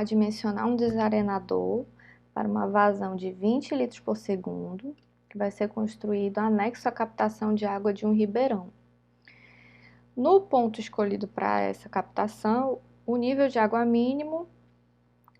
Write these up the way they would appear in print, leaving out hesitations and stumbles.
dimensionar um desarenador para uma vazão de 20 litros por segundo, que vai ser construído anexo à captação de água de um ribeirão. No ponto escolhido para essa captação, o nível de água mínimo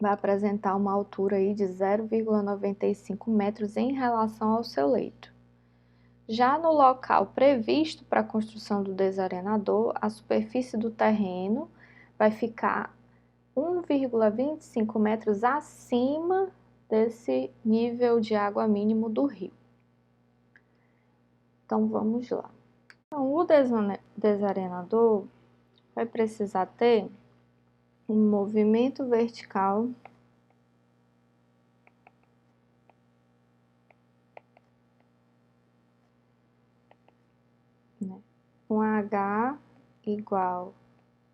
vai apresentar uma altura aí de 0,95 metros em relação ao seu leito. Já no local previsto para a construção do desarenador, a superfície do terreno vai ficar 1,25 metros acima desse nível de água mínimo do rio. Então, vamos lá. Então, o desarenador vai precisar ter um movimento vertical com H igual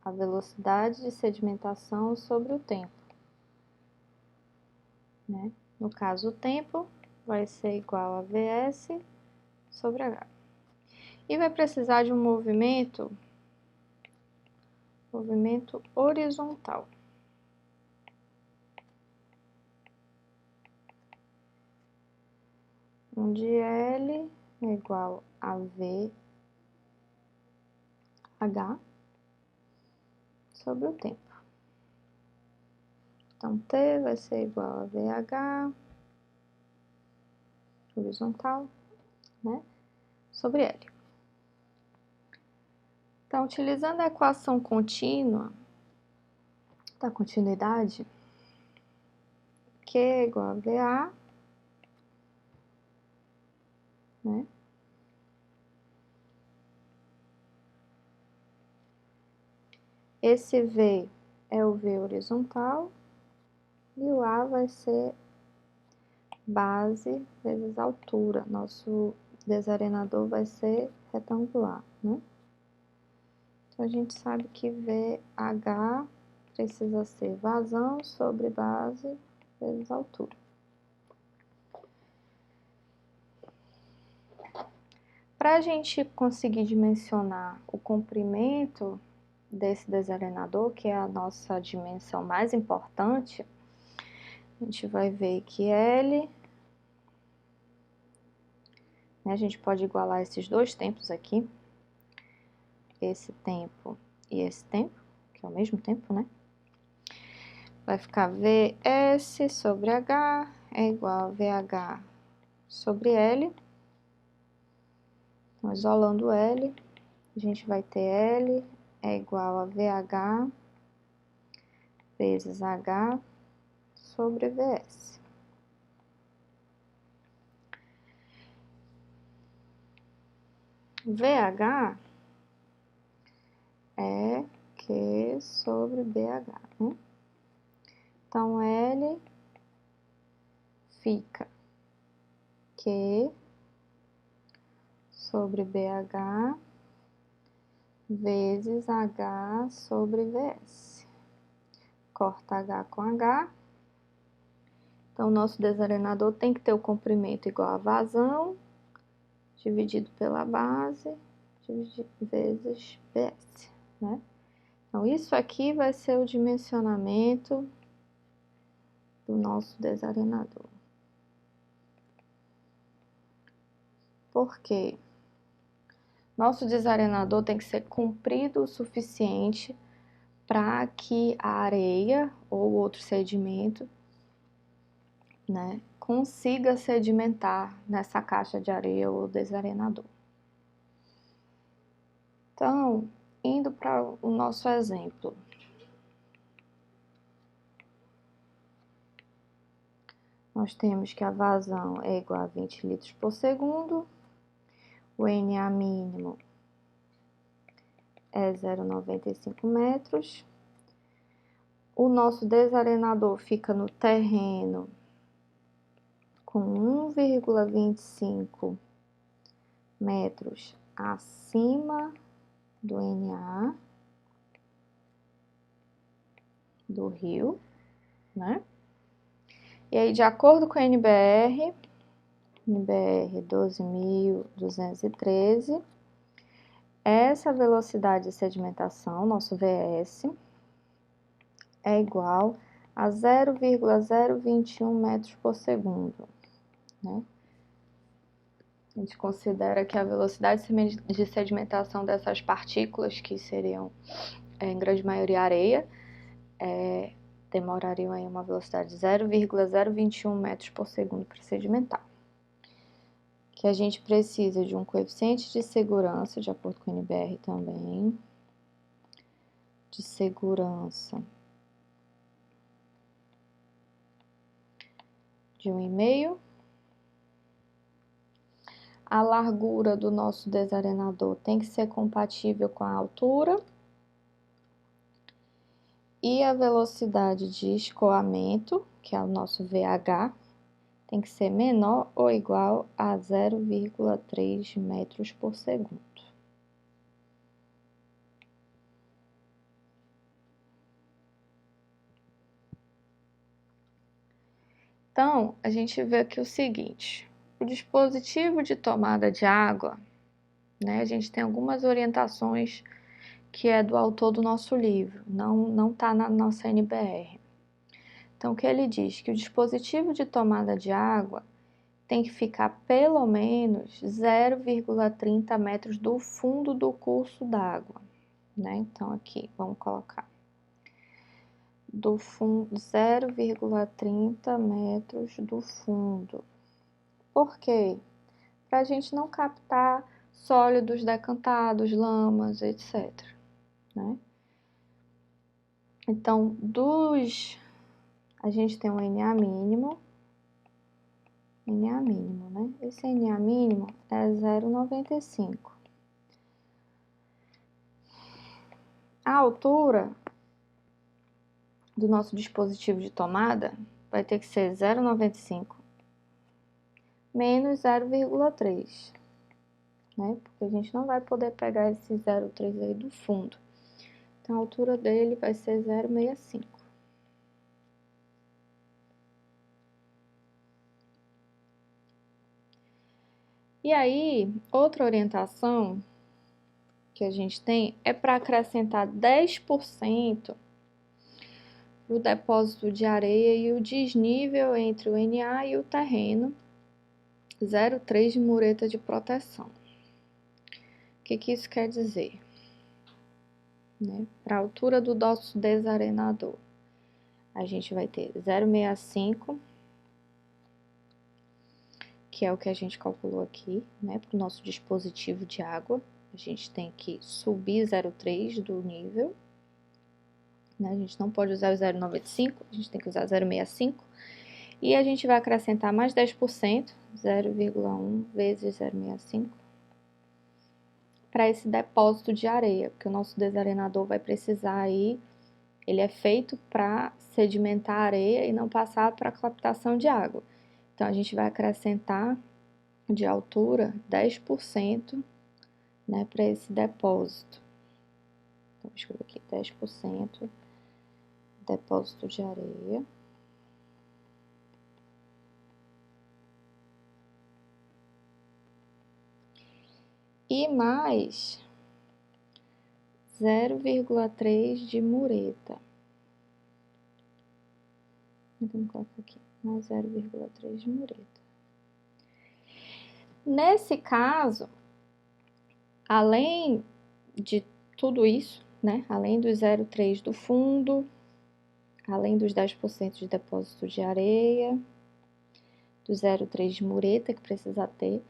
a velocidade de sedimentação sobre o tempo. No caso, o tempo vai ser igual a Vs sobre H. E vai precisar de um movimento horizontal. Onde L é igual a VH sobre o tempo. Então, T vai ser igual a VH horizontal, sobre L. Então, utilizando a equação contínua da continuidade, Q é igual a VA, Esse V é o V horizontal e o A vai ser base vezes altura. Nosso desarenador vai ser retangular, Então, a gente sabe que VH precisa ser vazão sobre base vezes altura. Para a gente conseguir dimensionar o comprimento desse desarenador, que é a nossa dimensão mais importante, a gente vai ver que L, a gente pode igualar esses dois tempos aqui, esse tempo e esse tempo, que é o mesmo tempo, Vai ficar Vs sobre H é igual a VH sobre L. Então, isolando L, a gente vai ter L é igual a VH vezes H sobre Vs. VH é Q sobre BH, Então, L fica Q sobre BH vezes H sobre Vs. Corta H com H. Então, o nosso desarenador tem que ter o comprimento igual a vazão, dividido pela base, vezes Vs, Então, isso aqui vai ser o dimensionamento do nosso desarenador. Por quê? Nosso desarenador tem que ser comprido o suficiente para que a areia ou outro sedimento, consiga sedimentar nessa caixa de areia ou desarenador. Então, indo para o nosso exemplo. Nós temos que a vazão é igual a 20 litros por segundo, o NA mínimo é 0,95 metros. O nosso desarenador fica no terreno com 1,25 metros acima do NA do rio, E aí, de acordo com a NBR 12.213, essa velocidade de sedimentação, nosso VS, é igual a 0,021 metros por segundo, né? A gente considera que a velocidade de sedimentação dessas partículas, que seriam, em grande maioria, areia, demorariam aí uma velocidade de 0,021 metros por segundo para sedimentar. Que a gente precisa de um coeficiente de segurança, de acordo com o NBR também, de segurança de 1,5. A largura do nosso desarenador tem que ser compatível com a altura. E a velocidade de escoamento, que é o nosso VH, tem que ser menor ou igual a 0,3 metros por segundo. Então, a gente vê aqui o seguinte: o dispositivo de tomada de água, né, a gente tem algumas orientações que é do autor do nosso livro, não está na nossa NBR. Então, o que ele diz? Que o dispositivo de tomada de água tem que ficar pelo menos 0,30 metros do fundo do curso d'água, né? Então, aqui, vamos colocar do fundo, 0,30 metros do fundo. Por quê? Para a gente não captar sólidos decantados, lamas, etc. Né? Então, a gente tem um NA mínimo, né? Esse NA mínimo é 0,95. A altura do nosso dispositivo de tomada vai ter que ser 0,95 menos 0,3, né? Porque a gente não vai poder pegar esse 0,3 aí do fundo. Então, a altura dele vai ser 0,65. E aí, outra orientação que a gente tem é para acrescentar 10% o depósito de areia e o desnível entre o NA e o terreno, 0,3 de mureta de proteção. O que isso quer dizer? Né? Para a altura do nosso desarenador, a gente vai ter 0,65, que é o que a gente calculou aqui, né? Para o nosso dispositivo de água, a gente tem que subir 0,3 do nível. A gente não pode usar o 0,95, a gente tem que usar 0,65. E a gente vai acrescentar mais 10%, 0,1 vezes 0,65, para esse depósito de areia, porque o nosso desarenador vai precisar aí, ele é feito para sedimentar a areia e não passar para a captação de água. Então, a gente vai acrescentar de altura 10%, né, para esse depósito. Então, vou escrever aqui 10%. Depósito de areia. E mais 0,3 de mureta. Então, colocar aqui, mais 0,3 de mureta. Nesse caso, além de tudo isso, né, além do 0,3 do fundo, além dos 10% de depósito de areia, do 0,3 de mureta que precisa ter,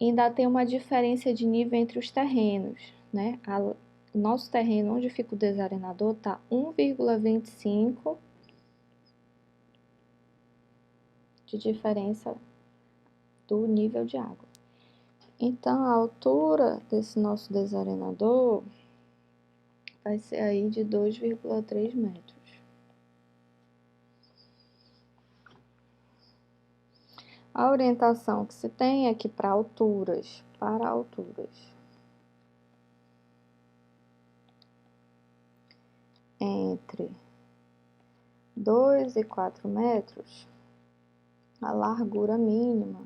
ainda tem uma diferença de nível entre os terrenos, né? O nosso terreno, onde fica o desarenador, está 1,25 de diferença do nível de água. Então, a altura desse nosso desarenador vai ser aí de 2,3 metros. A orientação que se tem é que para alturas, entre 2 e 4 metros, a largura mínima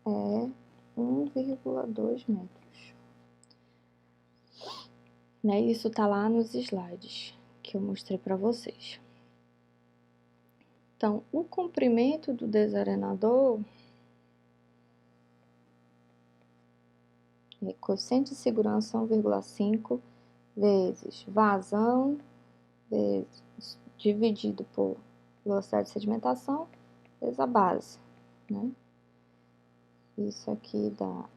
é 1,2 metros. né? Isso tá lá nos slides que eu mostrei para vocês. Então, o comprimento do desarenador é coeficiente de segurança 1,5 vezes vazão dividido por velocidade de sedimentação vezes a base, né? Isso aqui dá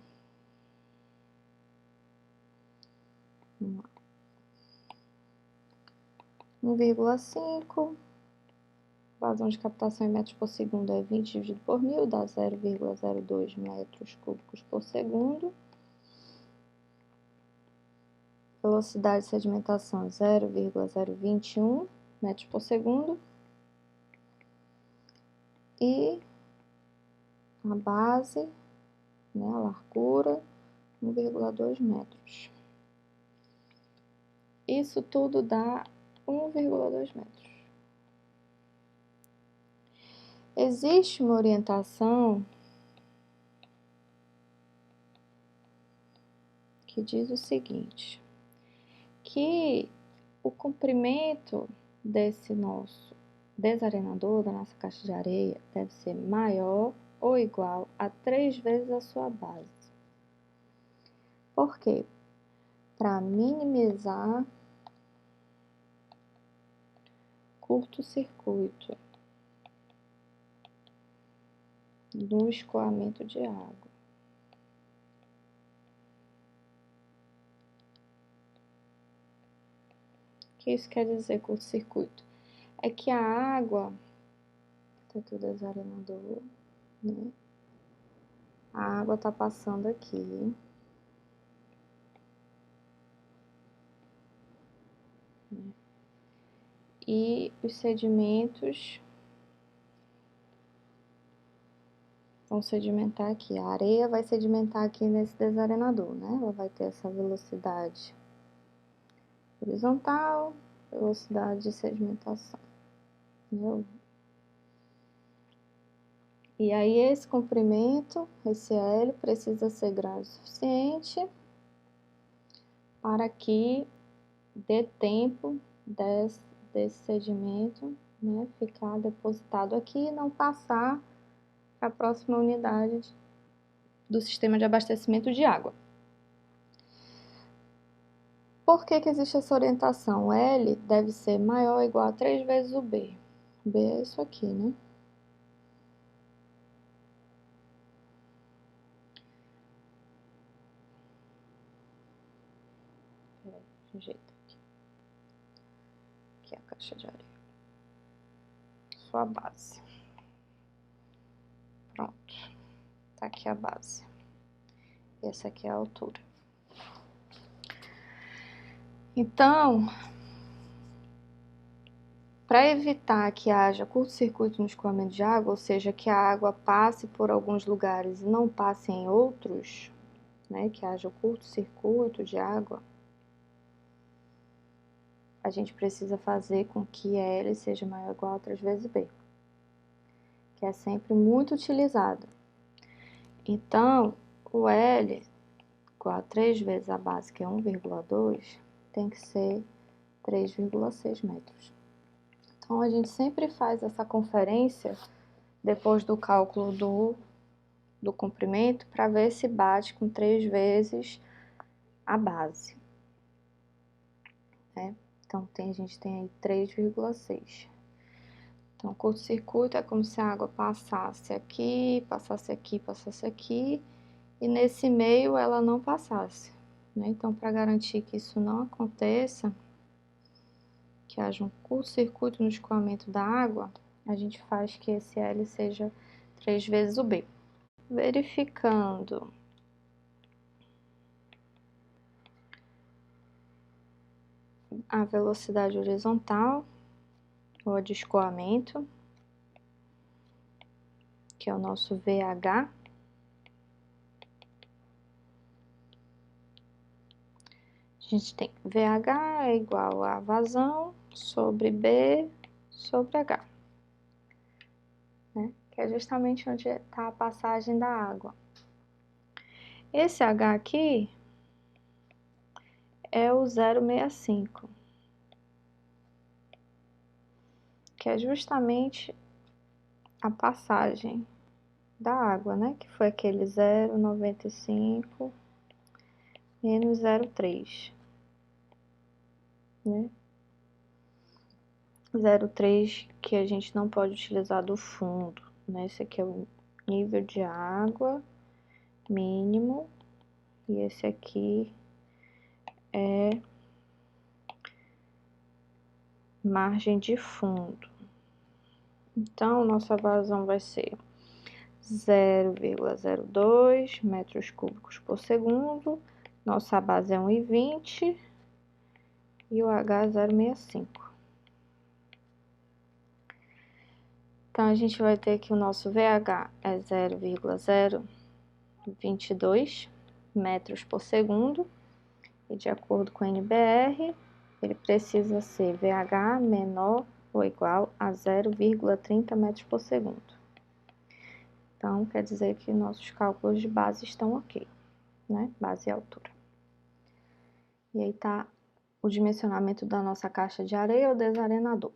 1,5, vazão de captação em metros por segundo é 20 dividido por 1000, dá 0,02 metros cúbicos por segundo. Velocidade de sedimentação 0,021 metros por segundo. E a base, né, a largura, 1,2 metros. Isso tudo dá 1,2 metros. Existe uma orientação que diz o seguinte, que o comprimento desse nosso desarenador, da nossa caixa de areia, deve ser maior ou igual a 3 vezes a sua base. Por quê? Para minimizar curto-circuito no escoamento de água. O que isso quer dizer, curto-circuito? É que a água, tá aqui o desarenador, né? A água tá passando aqui. Né? E os sedimentos vão sedimentar aqui. A areia vai sedimentar aqui nesse desarenador, né? Ela vai ter essa velocidade horizontal, velocidade de sedimentação. Entendeu? E aí, esse comprimento, esse L, precisa ser grande o suficiente para que dê tempo desse sedimento, né, ficar depositado aqui e não passar para a próxima unidade do sistema de abastecimento de água. Por que existe essa orientação? O L deve ser maior ou igual a 3 vezes o B. B é isso aqui, né? Peraí, ajeita aqui. Aqui é a caixa de areia. Sua base. Pronto. Tá aqui a base. E essa aqui é a altura. Então, para evitar que haja curto-circuito no escoamento de água, ou seja, que a água passe por alguns lugares e não passe em outros, né, que haja curto-circuito de água, a gente precisa fazer com que L seja maior ou igual a 3 vezes B, que é sempre muito utilizado. Então, o L igual a 3 vezes a base, que é 1,2, tem que ser 3,6 metros. Então, a gente sempre faz essa conferência depois do cálculo do comprimento para ver se bate com 3 vezes a base. Né? Então, a gente tem aí 3,6. Então, curto-circuito é como se a água passasse aqui, passasse aqui, passasse aqui, e nesse meio ela não passasse. Né? Então, para garantir que isso não aconteça, que haja um curto-circuito no escoamento da água, a gente faz que esse L seja 3 vezes o B. Verificando a velocidade horizontal, ou a de escoamento, que é o nosso VH, a gente tem VH é igual a vazão sobre B sobre H, né? Que é justamente onde está a passagem da água. Esse H aqui é o 0,65, que é justamente a passagem da água, né? Que foi aquele 0,95 menos 0,3, né? 0,3 que a gente não pode utilizar do fundo, né? Esse aqui é o nível de água mínimo e esse aqui é margem de fundo. Então, nossa vazão vai ser 0,02 metros cúbicos por segundo. Nossa base é 1,20 e o H é 0,65. Então, a gente vai ter que o nosso VH é 0,022 metros por segundo. E de acordo com o NBR, ele precisa ser VH menor ou igual a 0,30 metros por segundo. Então, quer dizer que nossos cálculos de base estão ok, né? Base e altura. E aí tá o dimensionamento da nossa caixa de areia ou desarenador.